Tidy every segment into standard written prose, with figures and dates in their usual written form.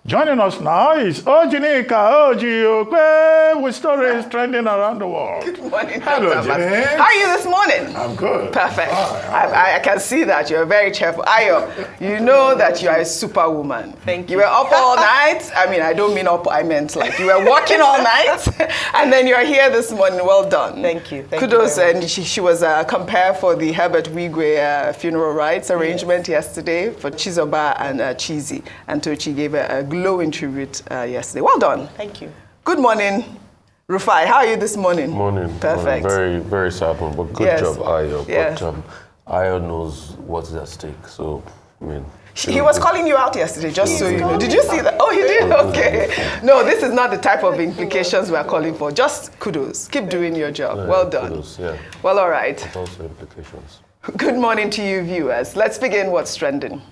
Joining us now is OjyOkpe with stories trending around the world. Good morning, Hello, Dr. James. How are you this morning? I'm good. Perfect. Hi. I can see that you're very cheerful. Ayo, you know that you are a superwoman. Thank you. You were up all night. I mean, I don't mean up, I meant like you were working all night. And then you're here this morning. Well done. Thank you. Kudos. And she was compared for the Herbert Wigwe funeral rites arrangement yesterday for Chizoba and Chizi. And Tochi gave a glowing tribute yesterday. Well done. Thank you. Good morning, Rufai. How are you this morning? Morning. Perfect. Very, very sad one, but good Yes. job, Ayo. Yes. But Ayo knows what's at stake, so, I mean... He was calling you out yesterday, just so you know. Did you see that? Oh, he did? Okay. No, this is not the type of implications we are calling for. Just kudos. Keep doing your job. Yeah, well done. kudos, yeah. Well, all right. But also implications. Good morning to you, viewers. Let's begin what's trending.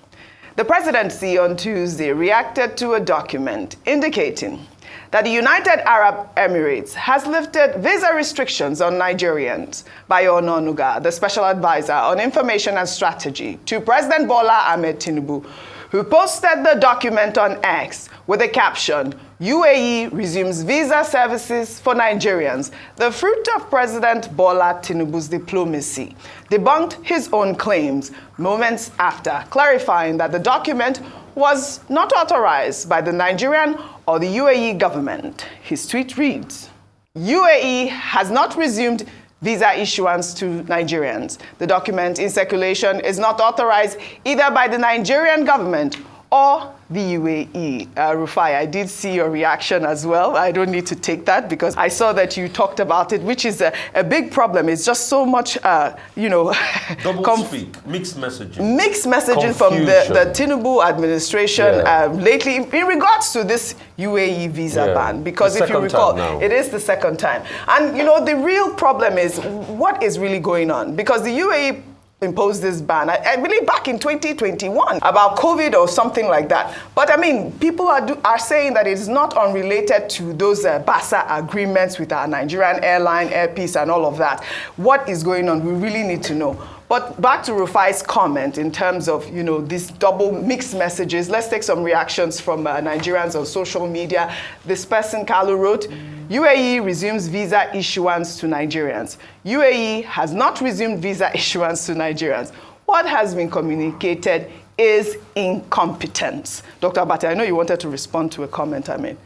The presidency on Tuesday reacted to a document indicating that the United Arab Emirates has lifted visa restrictions on Nigerians. Bayo Onanuga, the special advisor on information and strategy to President Bola Ahmed Tinubu, who posted the document on X with the caption, UAE resumes visa services for Nigerians, the fruit of President Bola Tinubu's diplomacy, debunked his own claims moments after clarifying that the document was not authorized by the Nigerian or the UAE government. His tweet reads, UAE has not resumed visa issuance to Nigerians. The document in circulation is not authorized either by the Nigerian government or the UAE. Rufai, I did see your reaction as well. I don't need to take that because I saw that you talked about it, which is a big problem. It's just so much, Double speak, mixed messaging. Mixed messaging from the Tinubu administration lately in regards to this UAE visa ban. Because if you recall, it is the second time. And, the real problem is what is really going on? Because the UAE imposed this ban, I believe back in 2021, about COVID or something like that. But I mean, people are saying that it's not unrelated to those BASA agreements with our Nigerian airline, Air Peace, and all of that. What is going on? We really need to know. But back to Rufai's comment in terms of, these double mixed messages. Let's take some reactions from Nigerians on social media. This person, Carlo, wrote, UAE resumes visa issuance to Nigerians. UAE has not resumed visa issuance to Nigerians. What has been communicated is incompetence. Dr. Abate, I know you wanted to respond to a comment I made.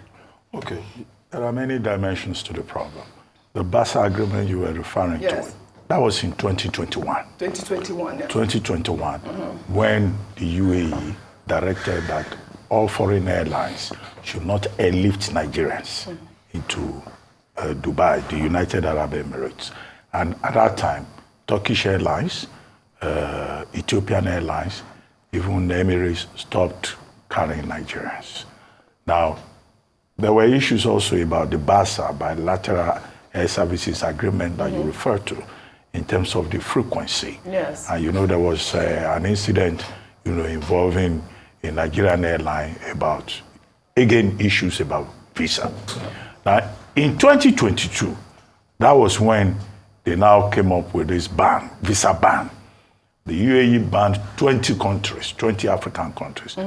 Okay. There are many dimensions to the problem. The BASA agreement you were referring to, that was in 2021. 2021, yeah. 2021, when the UAE directed that all foreign airlines should not airlift Nigerians into Dubai, the United Arab Emirates. And at that time, Turkish Airlines, Ethiopian Airlines, even the Emirates stopped carrying Nigerians. Now, there were issues also about the BASA, bilateral air services agreement that you referred to, in terms of the frequency. Yes. And there was an incident, involving a Nigerian airline about, again, issues about visa. Now, in 2022, that was when they now came up with this ban, visa ban. The UAE banned 20 countries, 20 African countries.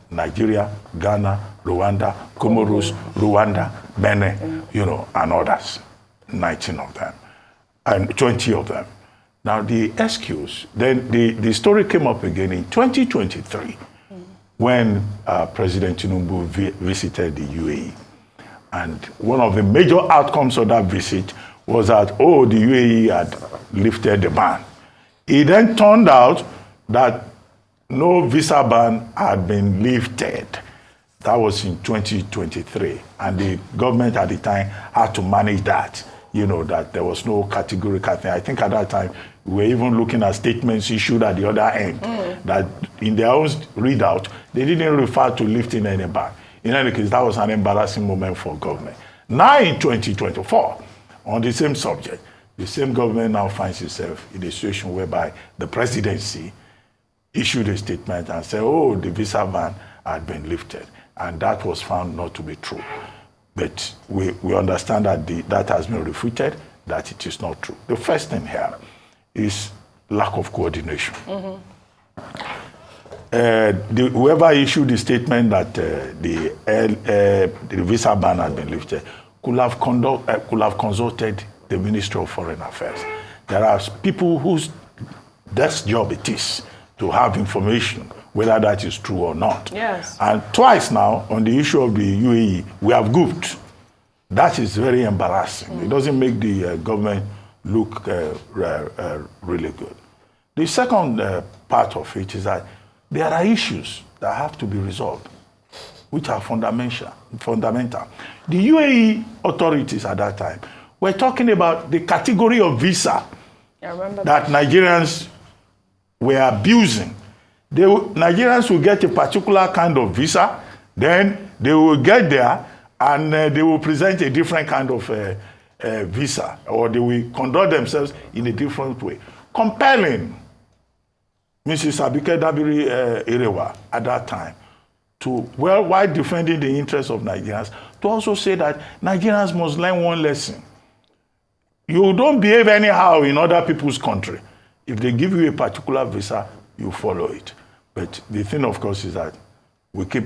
Nigeria, Ghana, Rwanda, Comoros, Rwanda, Benin, and others, 19 of them. And 20 of them. Now the excuse, then the story came up again in 2023 when President Tinubu visited the UAE. And one of the major outcomes of that visit was that, the UAE had lifted the ban. It then turned out that no visa ban had been lifted. That was in 2023. And the government at the time had to manage that. That there was no categorical thing. I think at that time, we were even looking at statements issued at the other end, that in their own readout, they didn't refer to lifting any ban. In any case, that was an embarrassing moment for government. Now in 2024, on the same subject, the same government now finds itself in a situation whereby the presidency issued a statement and said, the visa ban had been lifted. And that was found not to be true. But we understand that that has been refuted, that it is not true. The first thing here is lack of coordination. whoever issued the statement that the visa ban had been lifted could have consulted the Ministry of Foreign Affairs. There are people whose desk job it is to have information, whether that is true or not. Yes. And twice now, on the issue of the UAE, we have goofed. That is very embarrassing. It doesn't make the government look really good. The second part of it is that there are issues that have to be resolved, which are fundamental. The UAE authorities at that time were talking about the category of visa that Nigerians were abusing. Nigerians will get a particular kind of visa, then they will get there and they will present a different kind of visa, or they will conduct themselves in a different way, compelling Mrs. Abike Dabiri Erewa at that time to, while defending the interests of Nigerians, to also say that Nigerians must learn one lesson. You don't behave anyhow in other people's country. If they give you a particular visa, you follow it. But the thing, of course, is that we'll keep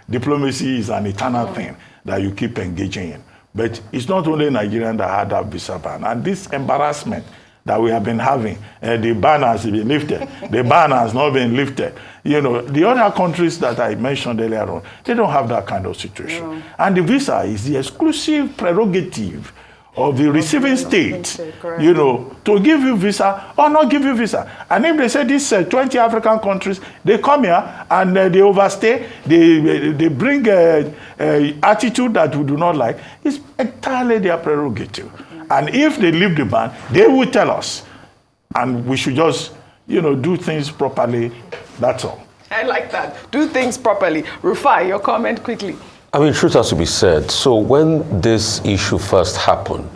diplomacy is an eternal thing that you keep engaging in. But it's not only Nigerians that had that visa ban. And this embarrassment that we have been having, the ban has been lifted, the ban has not been lifted. You know, the other countries that I mentioned earlier on, they don't have that kind of situation. No. And the visa is the exclusive prerogative of the receiving state, you know, to give you visa or not give you visa. And if they say these 20 African countries, they come here and they overstay, they bring attitude that we do not like, it's entirely their prerogative. And if they leave the ban, they will tell us. And we should just, you know, do things properly, that's all. I like that. Do things properly. Rufai, your comment quickly. I mean, truth has to be said. So when this issue first happened,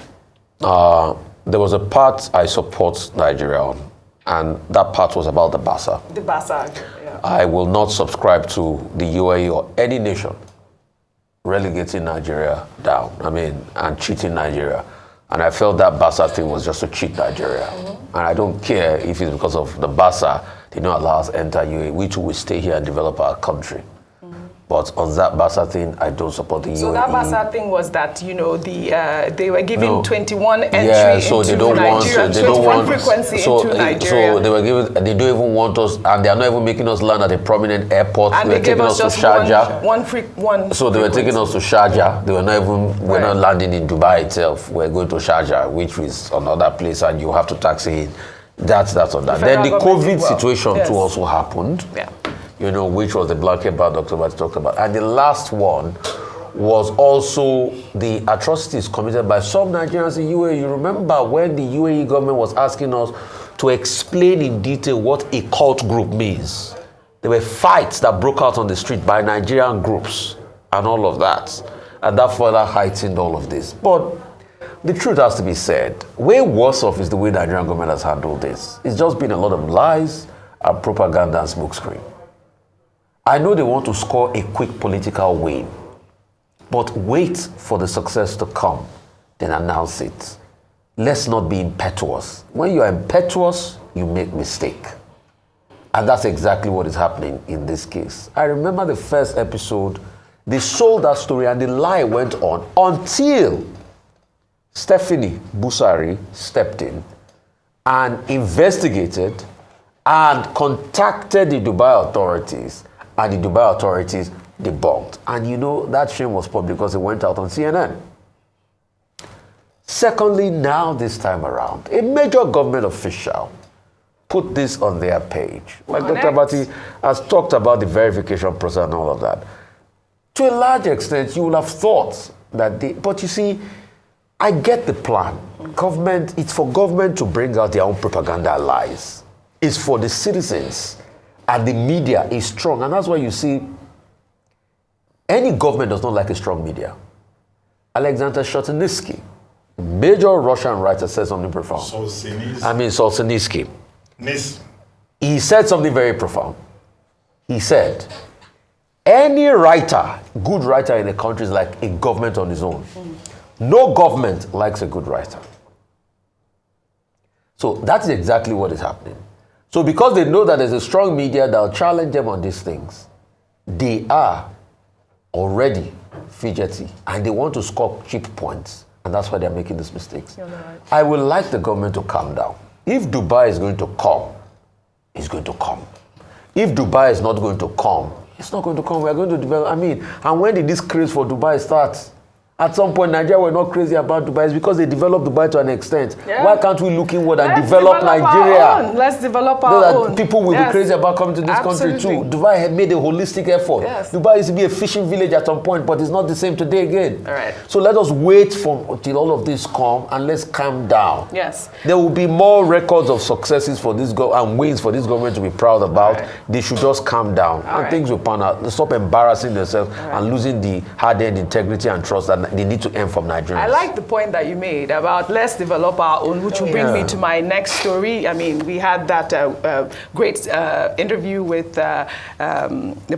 there was a part I support Nigeria on, and that part was about the BASA. The BASA, yeah. I will not subscribe to the UAE or any nation relegating Nigeria down, and cheating Nigeria. And I felt that BASA thing was just to cheat Nigeria. And I don't care if it's because of the BASA, they don't allow us to enter UAE. We too will stay here and develop our country. But on that BASA thing, I don't support the UAE. So that BASA thing was that, you know, they were giving 21 entry so into they don't Nigeria, want, so they don't want, frequency so, into Nigeria. So they don't even want us, and they are not even making us land at a prominent airport. And they gave us just one. So they were taking us to Sharjah. They were not even, we're not landing in Dubai itself. We're going to Sharjah, which is another place, and you have to taxi in. That's on that. Then the COVID situation too also happened. Yeah. You know, which was the blanket ban Dr. Bati talked about. And the last one was also the atrocities committed by some Nigerians in UAE. You remember when the UAE government was asking us to explain in detail what a cult group means. There were fights that broke out on the street by Nigerian groups and all of that. And that further heightened all of this. But the truth has to be said. Way worse off is the way the Nigerian government has handled this. It's just been a lot of lies and propaganda and smokescreen. I know they want to score a quick political win, but wait for the success to come, then announce it. Let's not be impetuous. When you are impetuous, you make mistake. And that's exactly what is happening in this case. I remember the first episode, they sold that story and the lie went on until Stephanie Busari stepped in and investigated and contacted the Dubai authorities. And the Dubai authorities debunked. And you know, that shame was public because it went out on CNN. Secondly, now this time around, a major government official put this on their page. Like Dr. Bati has talked about the verification process and all of that. To a large extent, you would have thought that but you see, I get the plan. Government, it's for government to bring out their own propaganda lies. It's for the citizens. And the media is strong. And that's why you see any government does not like a strong media. Alexander Solzhenitsyn, major Russian writer, said something profound. Solzhenitsyn. He said something very profound. He said, any writer, good writer in a country is like a government on its own. No government likes a good writer. So that's exactly what is happening. So because they know that there's a strong media that will challenge them on these things, they are already fidgety and they want to score cheap points. And that's why they're making these mistakes. Right. I would like the government to calm down. If Dubai is going to come, it's going to come. If Dubai is not going to come, it's not going to come. We are going to develop. I mean, and when did this craze for Dubai start? At some point, Nigeria were not crazy about Dubai. It's because they developed Dubai to an extent. Yeah. Why can't we look inward and develop Nigeria? Let's develop our own. People will be crazy about coming to this country too. Dubai had made a holistic effort. Yes. Dubai used to be a fishing village at some point, but it's not the same today again. All right. So let us wait until all of this come and let's calm down. Yes. There will be more records of successes for this and wins for this government to be proud about. Right. They should just calm down and things will pan out. Stop embarrassing themselves and losing the hard-earned integrity and trust that they need to earn from Nigerians. I like the point that you made about let's develop our own, which will bring me to my next story. I mean, we had that great interview with the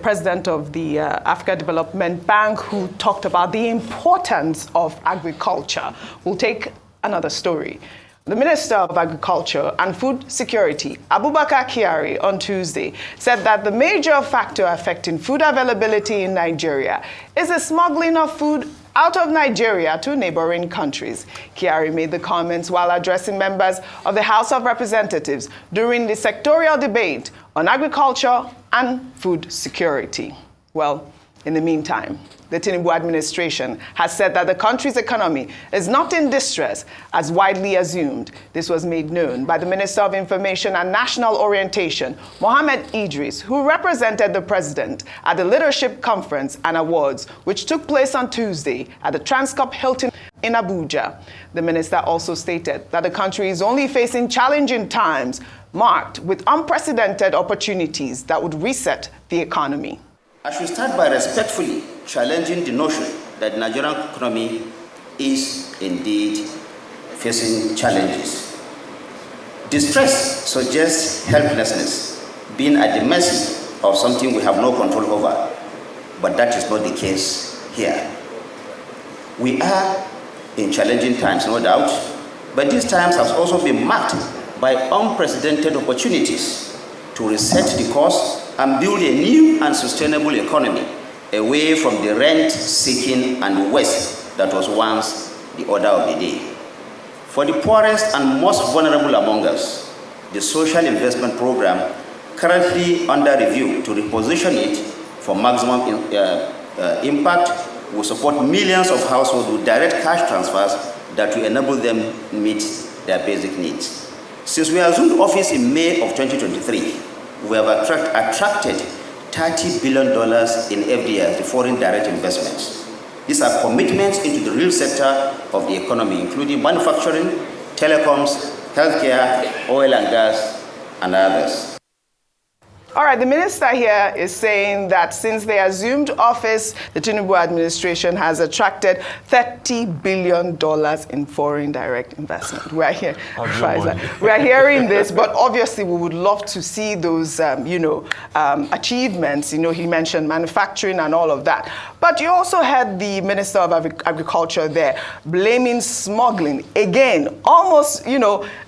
president of the Africa Development Bank, who talked about the importance of agriculture. We'll take another story. The Minister of Agriculture and Food Security, Abubakar Kyari, on Tuesday, said that the major factor affecting food availability in Nigeria is the smuggling of food out of Nigeria to neighboring countries. Kyari made the comments while addressing members of the House of Representatives during the sectoral debate on agriculture and food security. Well, in the meantime, the Tinubu administration has said that the country's economy is not in distress as widely assumed. This was made known by the Minister of Information and National Orientation, Mohammed Idris, who represented the president at the Leadership Conference and Awards, which took place on Tuesday at the Transcorp Hilton in Abuja. The minister also stated that the country is only facing challenging times marked with unprecedented opportunities that would reset the economy. I should start by respectfully challenging the notion that the Nigerian economy is indeed facing challenges. Distress suggests helplessness, being at the mercy of something we have no control over, but that is not the case here. We are in challenging times, no doubt, but these times have also been marked by unprecedented opportunities to reset the course and build a new and sustainable economy away from the rent-seeking and the waste that was once the order of the day. For the poorest and most vulnerable among us, the social investment program currently under review to reposition it for maximum impact will support millions of households with direct cash transfers that will enable them meet their basic needs. Since we assumed office in May of 2023, we have attracted $30 billion in FDIs, the foreign direct investments. These are commitments into the real sector of the economy, including manufacturing, telecoms, healthcare, oil and gas, and others. All right, the minister here is saying that since they assumed office, the Tinubu administration has attracted $30 billion in foreign direct investment. We are hearing this, but obviously we would love to see those, achievements. He mentioned manufacturing and all of that. But you also had the Minister of Agriculture there blaming smuggling. Again, almost,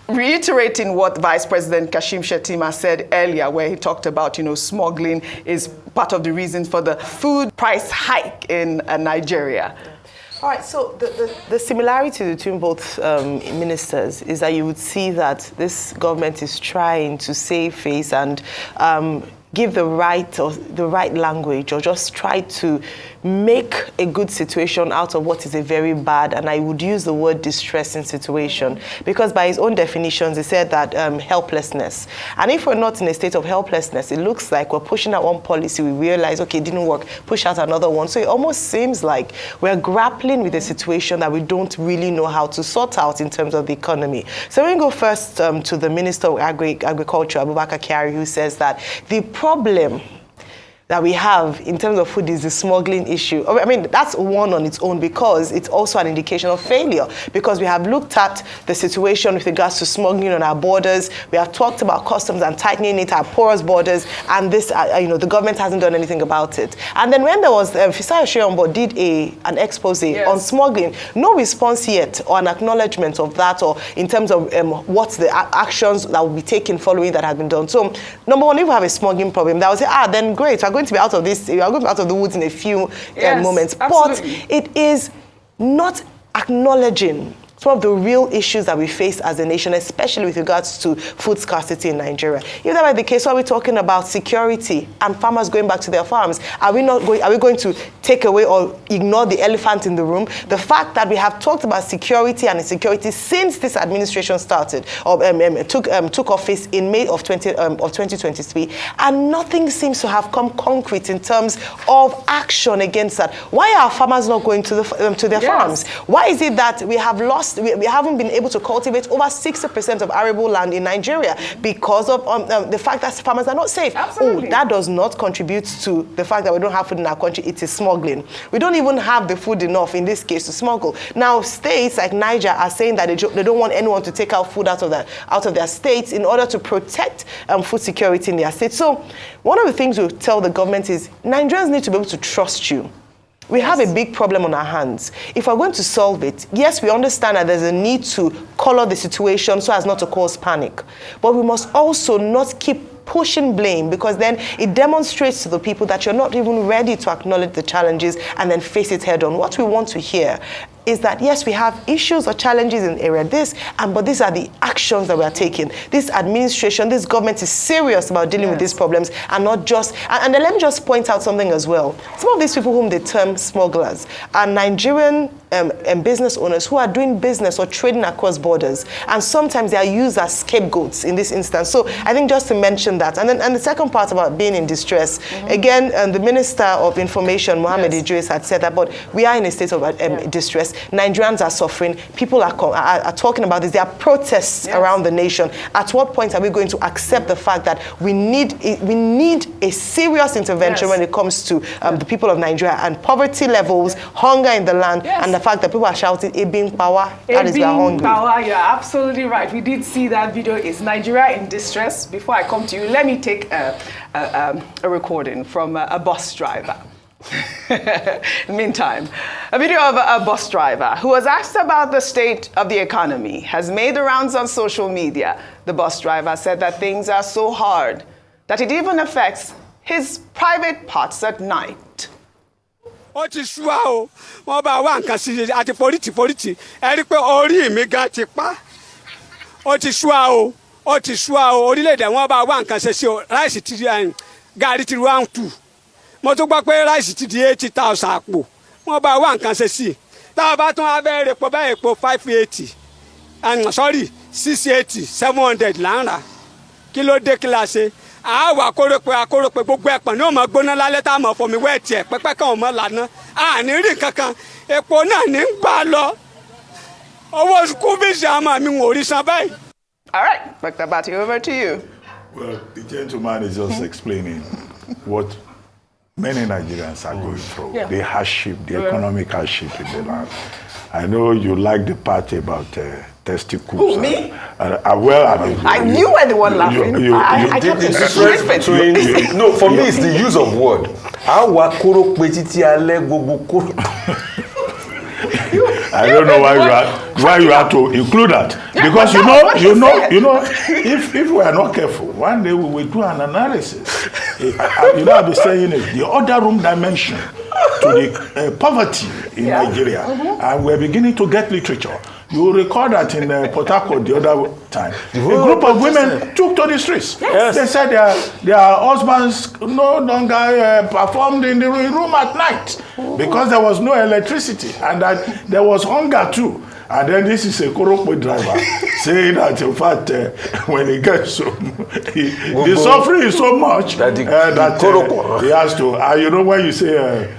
reiterating what Vice President Kashim Shettima said earlier, where he talked about, smuggling is part of the reason for the food price hike in Nigeria. All right, so the similarity between both ministers is that you would see that this government is trying to save face and give the right language, or just try to make a good situation out of what is a very bad, and I would use the word distressing situation, because by his own definitions, he said that helplessness. And if we're not in a state of helplessness, it looks like we're pushing out one policy, we realize, okay, it didn't work, push out another one. So it almost seems like we're grappling with a situation that we don't really know how to sort out in terms of the economy. So we go first to the Minister of Agriculture, Abubakar Kyari, who says that the problem that we have in terms of food is the smuggling issue. I mean, that's one on its own because it's also an indication of failure, because we have looked at the situation with regards to smuggling on our borders. We have talked about customs and tightening it, our porous borders, and this, the government hasn't done anything about it. And then when there was, Fisayo Sheyombo did an expose on smuggling, no response yet or an acknowledgement of that, or in terms of what's the actions that will be taken following that have been done. So, number one, if we have a smuggling problem, that will say, then great, we're going to be out of this, we are going to be out of the woods in a few moments. Absolutely. But it is not acknowledging some of the real issues that we face as a nation, especially with regards to food scarcity in Nigeria. If that were the case, why are we talking about security and farmers going back to their farms? Are we going to take away or ignore the elephant in the room? The fact that we have talked about security and insecurity since this administration started, or took office in May of 2023, and nothing seems to have come concrete in terms of action against that. Why are farmers not going to their farms? Why is it that we have lost? We haven't been able to cultivate over 60% of arable land in Nigeria because of the fact that farmers are not safe. Absolutely. That does not contribute to the fact that we don't have food in our country. It is smuggling. We don't even have the food enough in this case to smuggle. Now, states like Niger are saying that they don't want anyone to take out food out of their states in order to protect food security in their state. So, one of the things we tell the government is Nigerians need to be able to trust you. We have a big problem on our hands. If we're going to solve it, yes, we understand that there's a need to color the situation so as not to cause panic. But we must also not keep pushing blame, because then it demonstrates to the people that you're not even ready to acknowledge the challenges and then face it head on. What we want to hear is that, yes, we have issues or challenges in area but these are the actions that we are taking. This administration, this government is serious about dealing with these problems, and not just, and then let me just point out something as well. Some of these people whom they term smugglers are Nigerian business owners who are doing business or trading across borders, and sometimes they are used as scapegoats in this instance. So I think just to mention that. And the second part about being in distress, again, the Minister of Information, Mohammed Idris, had said that, but we are in a state of distress. Nigerians are suffering. People are talking about this. There are protests around the nation. At what point are we going to accept the fact that we need a serious intervention when it comes to the people of Nigeria and poverty levels, hunger in the land, and the fact that people are shouting, "Ebing power," that is, we are hungry. Power, you're absolutely right. We did see that video. It's Nigeria in distress. Before I come to you, let me take a recording from a bus driver. Meantime, a video of a bus driver who was asked about the state of the economy has made the rounds on social media. The bus driver said that things are so hard that it even affects his private parts at night. Ó ti sú wa o, wọ́n bá wá nǹkan sí àti forítì ẹ rí pé orí mi gan ti pa. Ó ti sú wa o, orílẹ̀-èdè wọ́n bá wá nǹkan ṣe sí o, ráìsì ti gàrí ti $1.2. Mo tún gbọ́ pé ráìsì ti di 80,000 àpò, wọ́n bá wá nǹkan ṣe sí. Tá a bá tún abẹ́rẹ́ epo báyìí epo 580, 680, 700 là ń rà. Kí ló dé kí la ṣe? Àwa akórópè gbogbo ẹ̀pọ̀n ní ọmọ gbóná lálẹ́ tá a mọ̀ fọmi wẹ́ẹ̀tì ẹ̀ pẹ́pẹ́ kan ọmọ lànà àní rí kankan epo náà ní ń gbà lọ owó school fees àmọ́ mi ò rí san báyìí. All right, Dr. Bati, over to you. Well, the gentleman is just explaining what many Nigerians are going through, the hardship, the economic hardship in the land. I know you like the part about testicles. Who, me? I mean, you were the one laughing. I did the difference between... No, for me, it's the use of word. I don't know why you have to include that, because you know, if we are not careful, one day we will do an analysis. I've been saying it, the other room dimension to the poverty in Nigeria, and we're beginning to get literature. You will recall that in Port Harcourt the other time, a group of women took to the streets. Yes. They said their husbands no longer performed in the room at night because there was no electricity, and that there was hunger too. And then this is a Korokwe driver saying that, in fact, when he gets home, the suffering is so much that he has to, you know, when you say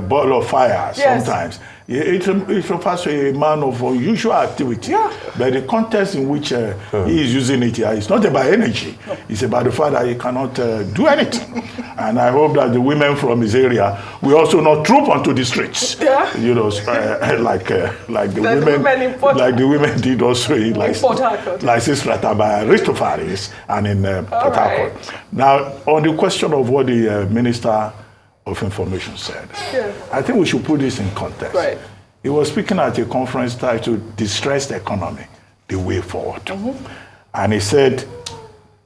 ball of fire, sometimes, It refers to a man of unusual activity. Yeah. But the context in which he is using it here is not about energy. No. It's about the fact that he cannot do anything. And I hope that the women from his area will also not troop onto the streets. Yeah. You know, like the women did also in Port Harcourt. Like Sister by Aristofaris and in Port Harcourt. Now, on the question of what the Minister of Information said, I think we should put this in context. Right. He was speaking at a conference titled Distressed Economy, the Way Forward. And he said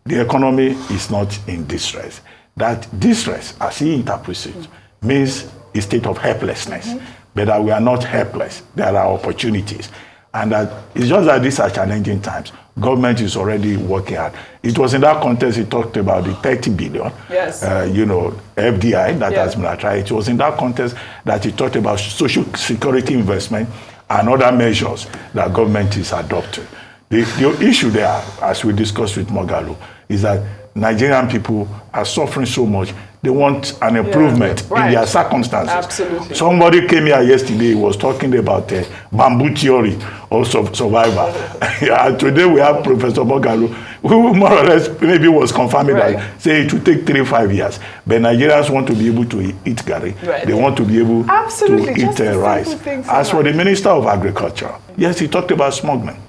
the economy is not in distress. That distress, as he interprets it, means a state of helplessness. But that we are not helpless. There are opportunities. And that it's just that these are challenging times. Government is already working hard. It was in that context he talked about the 30 billion, FDI that has been tried. It was in that context that he talked about social security investment and other measures that government is adopting. The issue there, as we discussed with Moghalu, is that Nigerian people are suffering so much. They want an improvement in their circumstances. Absolutely. Somebody came here yesterday, was talking about bamboo theory of survival. And today we have Professor Moghalu, who more or less maybe was confirming that, say it will take 3-5 years. But Nigerians want to be able to eat gari. They want to be able to eat rice. As for the Minister of Agriculture, yes, he talked about smuggling.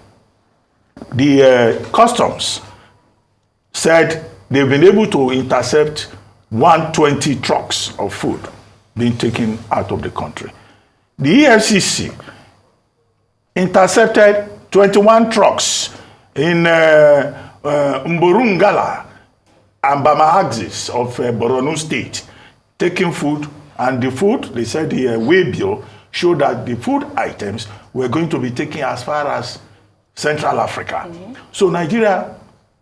The customs said they've been able to intercept 120 trucks of food being taken out of the country. The EFCC intercepted 21 trucks in Mborungala and Bama axis of Borno State, taking food, and the food, they said the Weibo showed that the food items were going to be taken as far as Central Africa. So Nigeria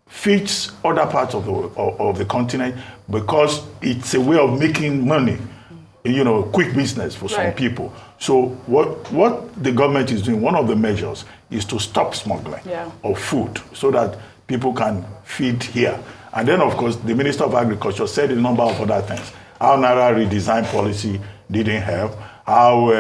feeds other parts of the continent because it's a way of making money, quick business for some people. So what the government is doing, one of the measures is to stop smuggling of food so that people can feed here. And then, of course, the Minister of Agriculture said a number of other things. How Naira redesign policy didn't help, how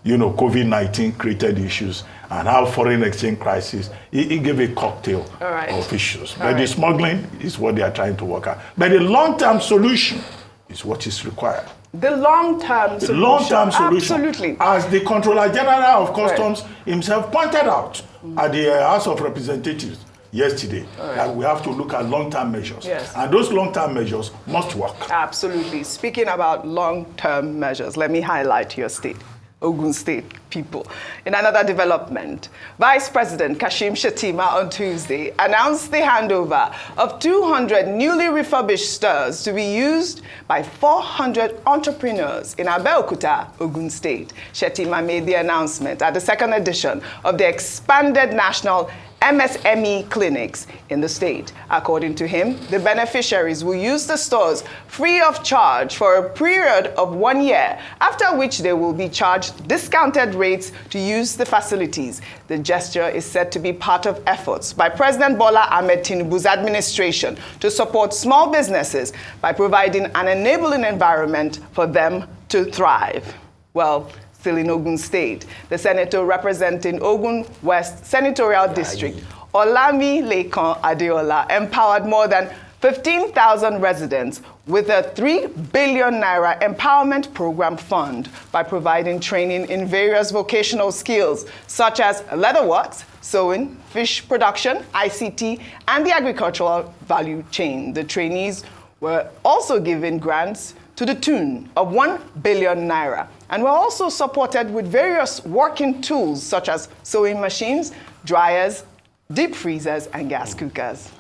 COVID-19 created issues, and how foreign exchange crisis, he gave a cocktail of issues. But the smuggling is what they are trying to work out. But the long-term solution is what is required. The long-term solution. The long-term solution. Absolutely. As the Controller General of Customs himself pointed out at the House of Representatives yesterday, that we have to look at long-term measures. And those long-term measures must work. Absolutely. Speaking about long-term measures, let me highlight your state. Ogun State people. In another development, Vice President Kashim Shettima on Tuesday announced the handover of 200 newly refurbished stores to be used by 400 entrepreneurs in Abeokuta, Ogun State. Shettima made the announcement at the second edition of the expanded national MSME clinics in the state. According to him, the beneficiaries will use the stores free of charge for a period of 1 year, after which they will be charged discounted rates to use the facilities. The gesture is said to be part of efforts by President Bola Ahmed Tinubu's administration to support small businesses by providing an enabling environment for them to thrive. Well, still in Ogun State, the senator representing Ogun West Senatorial District, Olami Lekan Adeola, empowered more than 15,000 residents with a 3 billion naira empowerment program fund by providing training in various vocational skills such as leatherworks, sewing, fish production, ICT, and the agricultural value chain. The trainees were also given grants to the tune of 1 billion naira, and were also supported with various working tools such as sewing machines, dryers, deep freezers, and gas cookers.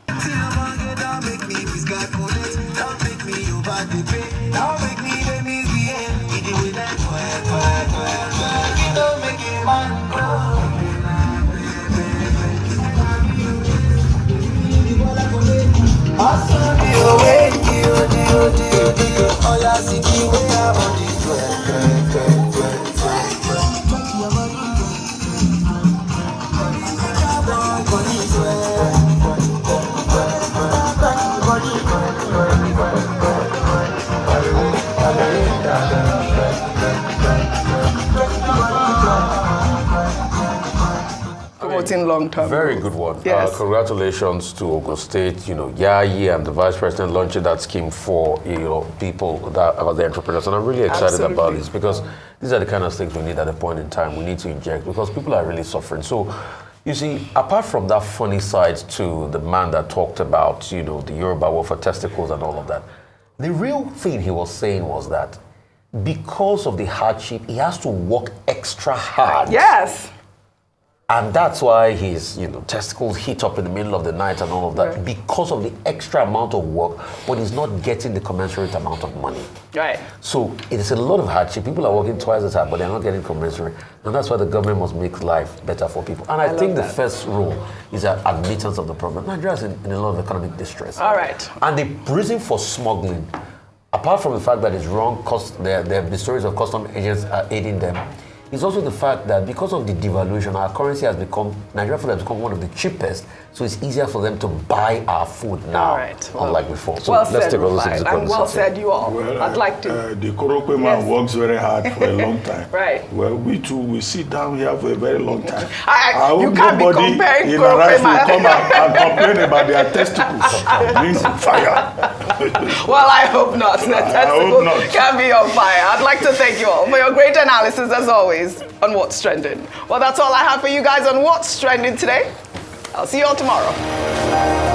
supporting long-term Very growth. good one. Yes. Congratulations to Ogun State, Yayi and the Vice President launching that scheme for, people that are the entrepreneurs. And I'm really excited about this because these are the kind of things we need at a point in time. We need to inject because people are really suffering. So, you see, apart from that funny side to the man that talked about, the Yoruba war for testicles and all of that, the real thing he was saying was that because of the hardship, he has to work extra hard. Yes. And that's why his, testicles heat up in the middle of the night and all of that, Right. because of the extra amount of work, but he's not getting the commensurate amount of money. Right. So it is a lot of hardship. People are working twice as hard, but they're not getting commensurate. And that's why the government must make life better for people. And I think the first rule is an admittance of the problem. Nigeria is in a lot of economic distress. All right. And the reason for smuggling, apart from the fact that it's wrong, the stories of custom agents are aiding them, is also the fact that because of the devaluation, our currency has become, Nigeria food has become one of the cheapest, so it's easier for them to buy our food now, All right. unlike before. So Well let's said, take a listen Rufai, to the and well conversation. said, you all. Well, I'd like to. The Korokwe man Yes. works very hard for a long time. Right. Well, we too, we sit down here for a very long time. You hope can't be nobody comparing in our Korokwe eyes will man. come and complain about their testicles being fire. Well, I hope not. The hope testicles not. can be on fire. I'd like to thank you all for your great analysis, as always, on What's Trending. Well, that's all I have for you guys on What's Trending today. I'll see you all tomorrow.